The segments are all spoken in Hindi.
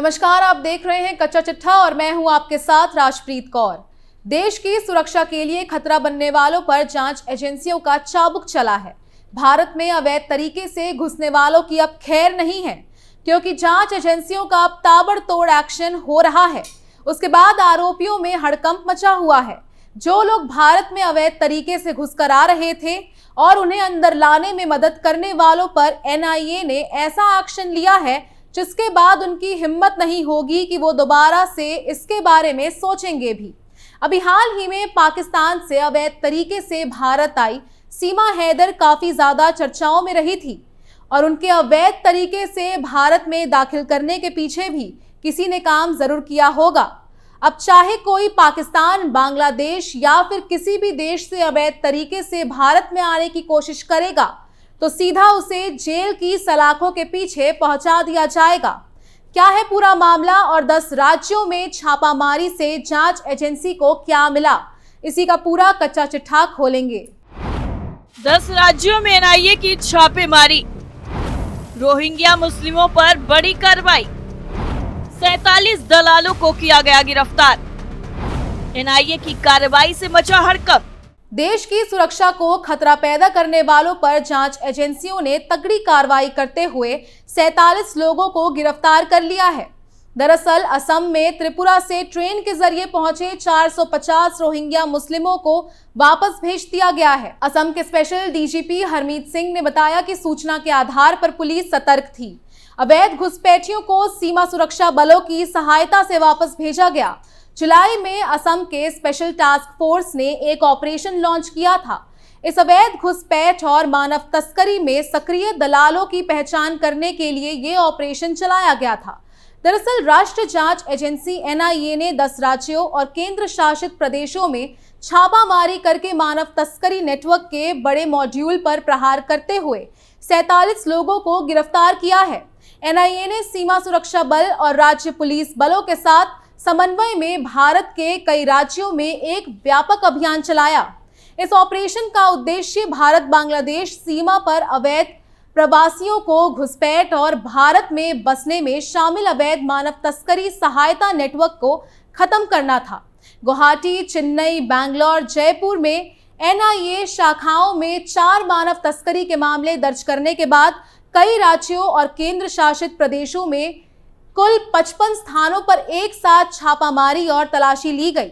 नमस्कार, आप देख रहे हैं कच्चा चिट्ठा और मैं हूं आपके साथ राजप्रीत कौर। देश की सुरक्षा के लिए खतरा बनने वालों पर जांच एजेंसियों का चाबुक चला है। भारत में अवैध तरीके से घुसने वालों की अब खैर नहीं है, क्योंकि जांच एजेंसियों का अब ताबड़तोड़ एक्शन हो रहा है। उसके बाद आरोपियों में हड़कंप मचा हुआ है। जो लोग भारत में अवैध तरीके से घुसकर आ रहे थे और उन्हें अंदर लाने में मदद करने वालों पर एनआईए ने ऐसा एक्शन लिया है जिसके बाद उनकी हिम्मत नहीं होगी कि वो दोबारा से इसके बारे में सोचेंगे भी। अभी हाल ही में पाकिस्तान से अवैध तरीके से भारत आई सीमा हैदर काफी ज्यादा चर्चाओं में रही थी और उनके अवैध तरीके से भारत में दाखिल करने के पीछे भी किसी ने काम जरूर किया होगा। अब चाहे कोई पाकिस्तान, बांग्लादेश या फिर किसी भी देश से अवैध तरीके से भारत में आने की कोशिश करेगा तो सीधा उसे जेल की सलाखों के पीछे पहुंचा दिया जाएगा। क्या है पूरा मामला और 10 राज्यों में छापामारी से जांच एजेंसी को क्या मिला, इसी का पूरा कच्चा चिट्ठा खोलेंगे। 10 राज्यों में एनआईए की छापेमारी, रोहिंग्या मुस्लिमों पर बड़ी कार्रवाई, 47 दलालों को किया गया गिरफ्तार। एनआईए की कार्रवाई से मचा हड़कंप। देश की सुरक्षा को खतरा पैदा करने वालों पर जांच एजेंसियों ने तगड़ी कार्रवाई करते हुए 47 लोगों को गिरफ्तार कर लिया है। दरअसल असम में त्रिपुरा से ट्रेन के जरिए पहुंचे 450 रोहिंग्या मुस्लिमों को वापस भेज दिया गया है। असम के स्पेशल डीजीपी हरमीत सिंह ने बताया कि सूचना के आधार पर पुलिस सतर्क थी। अवैध घुसपैठियों को सीमा सुरक्षा बलों की सहायता से वापस भेजा गया। जुलाई में असम के स्पेशल टास्क फोर्स ने एक ऑपरेशन लॉन्च किया था। इस अवैध घुसपैठ और मानव तस्करी में सक्रिय दलालों की पहचान करने के लिए ये ऑपरेशन चलाया गया था। दरअसल राष्ट्रीय जांच एजेंसी एनआईए ने 10 राज्यों और केंद्र शासित प्रदेशों में छापामारी करके मानव तस्करी नेटवर्क के बड़े मॉड्यूल पर प्रहार करते हुए 47 लोगों को गिरफ्तार किया है। एनआईए ने सीमा सुरक्षा बल और राज्य पुलिस बलों के साथ समन्वय में भारत के कई राज्यों में एक व्यापक अभियान चलाया। इस ऑपरेशन का उद्देश्य भारत बांग्लादेश सीमा पर अवैध प्रवासियों को घुसपैठ और भारत में बसने में शामिल अवैध मानव तस्करी सहायता नेटवर्क को खत्म करना था। गुवाहाटी, चेन्नई, बैंगलोर, जयपुर में एनआईए शाखाओं में 4 मानव तस्करी के मामले दर्ज करने के बाद कई राज्यों और केंद्र शासित प्रदेशों में कुल 55 स्थानों पर एक साथ छापामारी और तलाशी ली गई।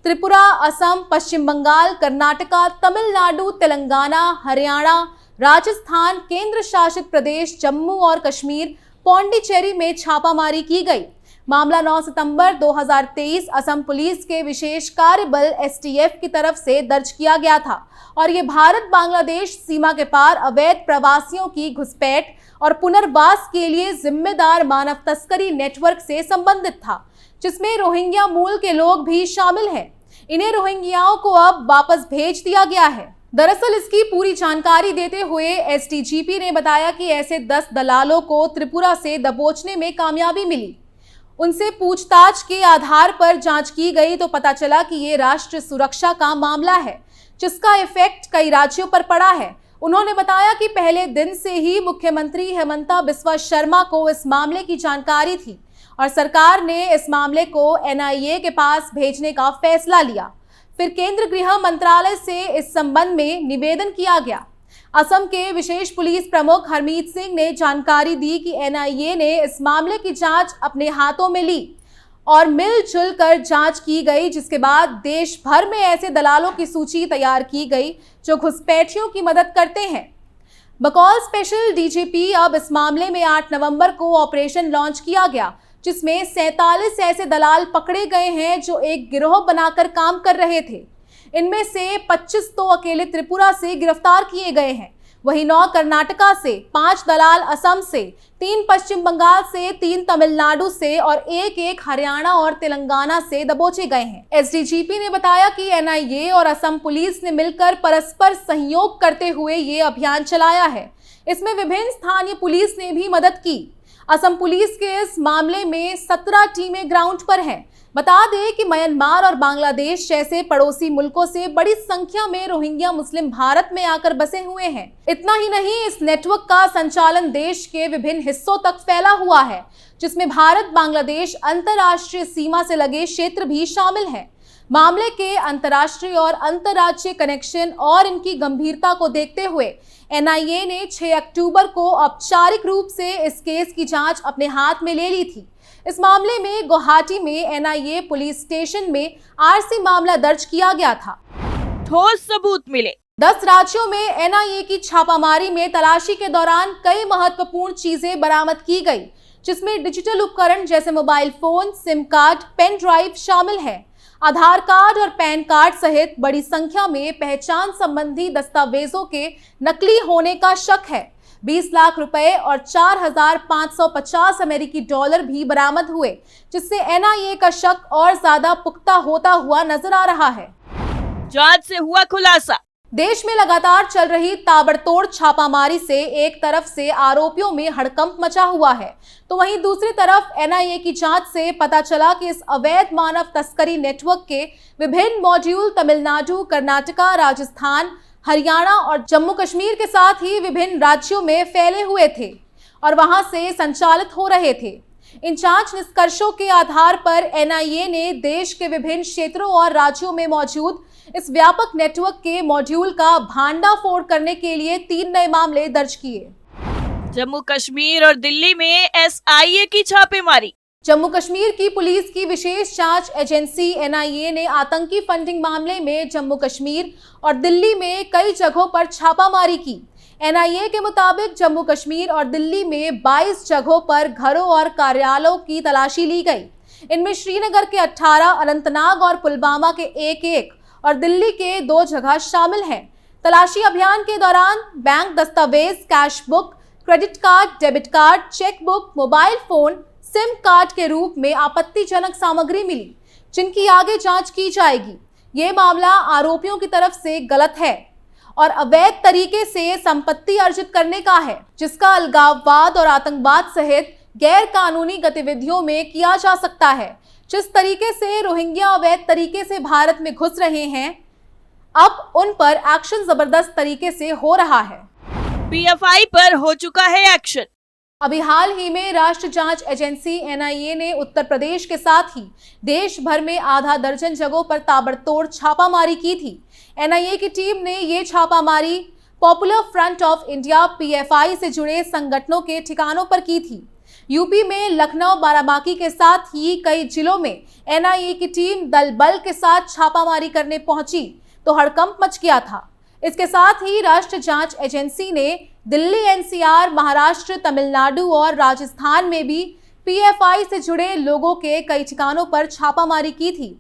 त्रिपुरा, असम, पश्चिम बंगाल, कर्नाटका, तमिलनाडु, तेलंगाना, हरियाणा, राजस्थान, केंद्र शासित प्रदेश, जम्मू और कश्मीर, पौंडीचेरी में छापामारी की गई। मामला 9 सितंबर 2023 असम पुलिस के विशेष कार्य बल एसटीएफ की तरफ से दर्ज किया गया था और ये भारत बांग्लादेश सीमा के पार अवैध प्रवासियों की घुसपैठ और पुनर्वास के लिए जिम्मेदार मानव तस्करी नेटवर्क से संबंधित था, जिसमें रोहिंग्या मूल के लोग भी शामिल हैं। इन्हें रोहिंग्याओं को अब वापस भेज दिया गया है। दरअसल इसकी पूरी जानकारी देते हुए एसडीजीपी ने बताया कि ऐसे 10 दलालों को त्रिपुरा से दबोचने में कामयाबी मिली। उनसे पूछताछ के आधार पर जांच की गई तो पता चला कि ये राष्ट्रीय सुरक्षा का मामला है, जिसका इफेक्ट कई राज्यों पर पड़ा है। उन्होंने बताया कि पहले दिन से ही मुख्यमंत्री हेमंता बिस्वा शर्मा को इस मामले की जानकारी थी और सरकार ने इस मामले को एनआईए के पास भेजने का फैसला लिया। फिर केंद्र गृह मंत्रालय से इस संबंध में निवेदन किया गया। असम के विशेष पुलिस प्रमुख हरमीत सिंह ने जानकारी दी कि एनआईए ने इस मामले की जांच अपने हाथों में ली और मिलजुल कर जांच की गई, जिसके बाद देश भर में ऐसे दलालों की सूची तैयार की गई जो घुसपैठियों की मदद करते हैं। बकौल स्पेशल डीजीपी अब इस मामले में 8 नवंबर को ऑपरेशन लॉन्च किया गया, जिसमें 47 ऐसे दलाल पकड़े गए हैं जो एक गिरोह बनाकर काम कर रहे थे। इनमें से 25 तो अकेले त्रिपुरा से गिरफ्तार किए गए हैं, वहीं 9 कर्नाटका से, 5 दलाल असम से, 3 पश्चिम बंगाल से, 3 तमिलनाडु से और एक हरियाणा और तेलंगाना से दबोचे गए हैं। एसडीजीपी ने बताया कि एनआईए और असम पुलिस ने मिलकर परस्पर सहयोग करते हुए ये अभियान चलाया है। इसमें विभिन्न स्थानीय पुलिस ने भी मदद की। असम पुलिस के इस मामले में 17 टीमें ग्राउंड पर हैं। बता दें कि म्यांमार और बांग्लादेश जैसे पड़ोसी मुल्कों से बड़ी संख्या में रोहिंग्या मुस्लिम भारत में आकर बसे हुए हैं। इतना ही नहीं, इस नेटवर्क का संचालन देश के विभिन्न हिस्सों तक फैला हुआ है, जिसमें भारत बांग्लादेश अंतर्राष्ट्रीय सीमा से लगे क्षेत्र भी शामिल हैं। मामले के अंतर्राष्ट्रीय और अंतर्राज्यीय कनेक्शन और इनकी गंभीरता को देखते हुए एनआईए ने 6 अक्टूबर को औपचारिक रूप से इस केस की जांच अपने हाथ में ले ली थी। इस मामले में गुवाहाटी में एनआईए पुलिस स्टेशन में आरसी मामला दर्ज किया गया था। ठोस सबूत मिले। 10 राज्यों में एनआईए की छापामारी में तलाशी के दौरान कई महत्वपूर्ण चीजें बरामद की गई, जिसमें डिजिटल उपकरण जैसे mobile phone, sim card, pen drive शामिल है। आधार कार्ड और पैन कार्ड सहित बड़ी संख्या में पहचान संबंधी दस्तावेजों के नकली होने का शक है। 20 लाख रुपए और 4,550 अमेरिकी डॉलर भी बरामद हुए, जिससे एनआईए का शक और ज्यादा पुख्ता होता हुआ नजर आ रहा है। जांच से हुआ खुलासा। देश में लगातार चल रही ताबड़तोड़ छापामारी से एक तरफ से आरोपियों में हड़कंप मचा हुआ है, तो वहीं दूसरी तरफ एनआईए की जांच से पता चला कि इस अवैध मानव तस्करी नेटवर्क के विभिन्न मॉड्यूल तमिलनाडु, कर्नाटका, राजस्थान, हरियाणा और जम्मू कश्मीर के साथ ही विभिन्न राज्यों में फैले हुए थे और वहां से संचालित हो रहे थे। इन जांच निष्कर्षों के आधार पर एनआईए ने देश के विभिन्न क्षेत्रों और राज्यों में मौजूद इस व्यापक नेटवर्क के मॉड्यूल का भांडाफोड़ करने के लिए 3 नए मामले दर्ज किए। जम्मू कश्मीर और दिल्ली में एसआईए की छापेमारी। जम्मू कश्मीर की पुलिस की विशेष जांच एजेंसी एनआईए ने आतंकी फंडिंग मामले में जम्मू कश्मीर और दिल्ली में कई जगहों पर छापामारी की। एनआईए के मुताबिक जम्मू कश्मीर और दिल्ली में 22 जगहों पर घरों और कार्यालयों की तलाशी ली गई। इनमें श्रीनगर के 18, अनंतनाग और पुलवामा के 1 और दिल्ली के 2 जगह शामिल हैं। तलाशी अभियान के दौरान बैंक दस्तावेज, cash book, credit card, debit card, cheque book, mobile phone, sim card के रूप में आपत्तिजनक सामग्री मिली, जिनकी आगे जांच की जाएगी। ये मामला आरोपियों की तरफ से गलत है और अवैध तरीके से संपत्ति अर्जित करने का है, जिसका अलगाववाद और आतंकवाद सहित गैर कानूनी गतिविधियों में किया जा सकता है। जिस तरीके से रोहिंग्या अवैध तरीके से भारत में घुस रहे हैं, अब उन पर एक्शन जबरदस्त तरीके से हो रहा है। पीएफआई पर हो चुका है एक्शन। अभी हाल ही में राष्ट्रीय जांच एजेंसी एनआईए ने उत्तर प्रदेश के साथ ही देश भर में आधा दर्जन जगहों पर ताबड़तोड़ छापामारी की थी। एनआईए की टीम ने ये छापामारी popular front of India PFI से जुड़े संगठनों के ठिकानों पर की थी। यूपी में लखनऊ, बाराबांकी के साथ ही कई जिलों में एनआईए की टीम दल बल के साथ छापामारी करने पहुंची तो हड़कंप मच गया था। इसके साथ ही राष्ट्रीय जांच एजेंसी ने दिल्ली, एनसीआर, महाराष्ट्र, तमिलनाडु और राजस्थान में भी पीएफआई से जुड़े लोगों के कई ठिकानों पर छापामारी की थी।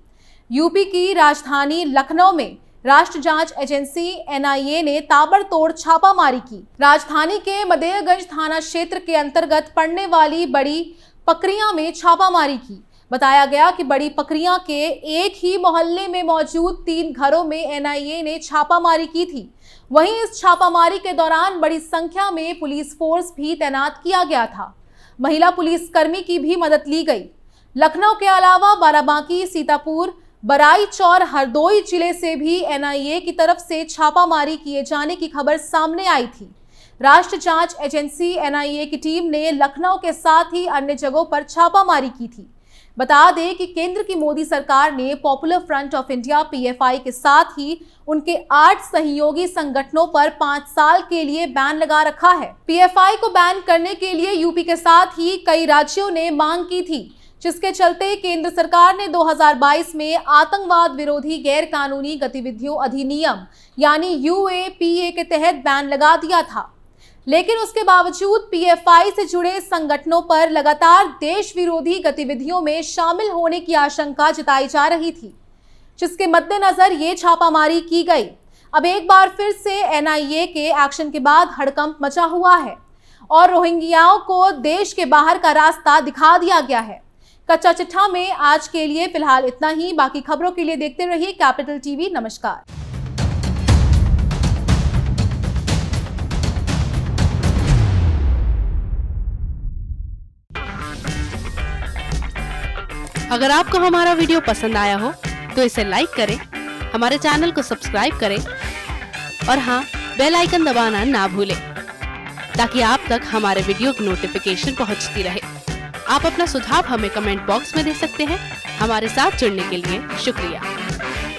यूपी की राजधानी लखनऊ में राष्ट्रीय जांच एजेंसी एनआईए ने ताबड़तोड़ छापामारी की। राजधानी के मदेरगंज थाना क्षेत्र के अंतर्गत पड़ने वाली बड़ी पकरियां में छापामारी की। बताया गया कि बड़ी पकरियां के एक ही मोहल्ले में मौजूद 3 घरों में एनआईए ने छापामारी की थी। वहीं इस छापामारी के दौरान बड़ी संख्या में पुलिस फोर्स भी तैनात किया गया था। महिला पुलिसकर्मी की भी मदद ली गई। लखनऊ के अलावा बाराबांकी, सीतापुर, बराईच और हरदोई जिले से भी एनआईए की तरफ से छापामारी किए जाने की खबर सामने आई थी। राष्ट्रीय जांच एजेंसी एनआईए की टीम ने लखनऊ के साथ ही अन्य जगहों पर छापामारी की थी। बता दें कि केंद्र की मोदी सरकार ने popular front of India PFI के साथ ही उनके 8 सहयोगी संगठनों पर 5 साल के लिए बैन लगा रखा है। पीएफआई को बैन करने के लिए यूपी के साथ ही कई राज्यों ने मांग की थी, जिसके चलते केंद्र सरकार ने 2022 में आतंकवाद विरोधी गैर कानूनी गतिविधियों अधिनियम यानी यूएपीए के तहत बैन लगा दिया था। लेकिन उसके बावजूद पीएफआई से जुड़े संगठनों पर लगातार देश विरोधी गतिविधियों में शामिल होने की आशंका जताई जा रही थी, जिसके मद्देनजर ये छापामारी की गई। अब एक बार फिर से एनआईए के एक्शन के बाद हड़कंप मचा हुआ है और रोहिंग्याओं को देश के बाहर का रास्ता दिखा दिया गया है। कच्चा चिट्ठा में आज के लिए फिलहाल इतना ही। बाकी खबरों के लिए देखते रहिए कैपिटल टीवी। नमस्कार। अगर आपको हमारा वीडियो पसंद आया हो तो इसे लाइक करें, हमारे चैनल को सब्सक्राइब करें और हाँ, बेल आइकन दबाना ना भूलें ताकि आप तक हमारे वीडियो की नोटिफिकेशन पहुंचती रहे। आप अपना सुझाव हमें कमेंट बॉक्स में दे सकते हैं। हमारे साथ जुड़ने के लिए शुक्रिया।